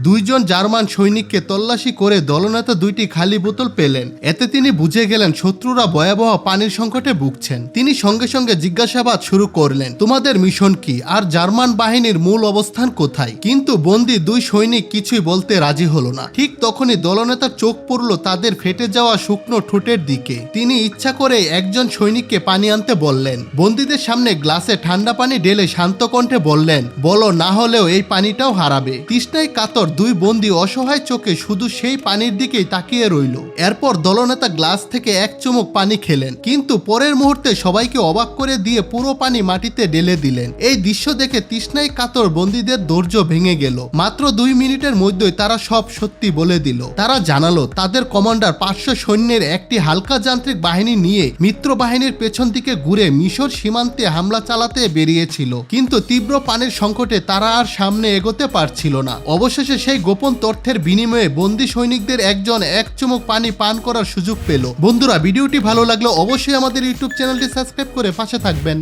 দুইজন জার্মান সৈনিককে তল্লাশি করে দলনেতা দুইটি খালি বোতল পেলেন। এতে তিনি বুঝে গেলেন শত্রুরা ভয়াবহ পানির সংকটে ভুগছেন। তিনি সঙ্গে সঙ্গে জিজ্ঞাসাবাদ শুরু করলেন, তোমাদের মিশন কি আর জার্মান বাহিনীর মূল অবস্থান কোথায়? কিন্তু বন্দী দুই সৈনিক কিছুই বলতে রাজি হলো না। ঠিক তখনই দলনেতার চোখ পড়ল তাদের ফেটে যাওয়া শুকনো ঠোঁটের দিকে। তিনি ইচ্ছা করে একজন সৈনিককে পানি আনতে বললেন। বন্দীদের সামনে গ্লাসে ঠান্ডা পানি ঢেলে শান্ত কণ্ঠে বললেন, বলো, না হলেও এই পানিটাও হারাবে। তৃষ্ণায় কাতর দুই বন্দী অসহায় চোখে শুধু সেই পানির দিকেই তাকিয়ে রইল। এরপর দলনেতা গ্লাস থেকে এক চুমুক পানি খেলেন, কিন্তু পরের মুহূর্তে সবাইকে অবাক করে দিয়ে পুরো পানি মাটিতে ঢেলে দিলেন। এই দৃশ্য দেখে তৃষ্ণায় কাতর বন্দীদের ধৈর্য ভেঙে গেল। মাত্র 2 মিনিটের মধ্যেই তারা সব সত্যি বলে দিল। তারা জানালো তাদের কমান্ডার 500 সৈন্যের একটি হালকা যান্ত্রিক বাহিনী নিয়ে মিত্র বাহিনীর পেছন দিকে ঘুরে মিশর সীমান্তে হামলা চালাতে বেরিয়েছিল, কিন্তু তীব্র পানির সংকটে তারা আর সামনে এগোতে পারছিল না। অবশেষে সেই গোপন তথ্যের বিনিময়ে বন্দী সৈনিকদের একজন এক চুমুক পানি পান করার সুযোগ পেল। বন্ধুরা, ভিডিওটি ভালো লাগলে অবশ্যই আমাদের ইউটিউব চ্যানেলটি সাবস্ক্রাইব করে পাশে থাকবেন।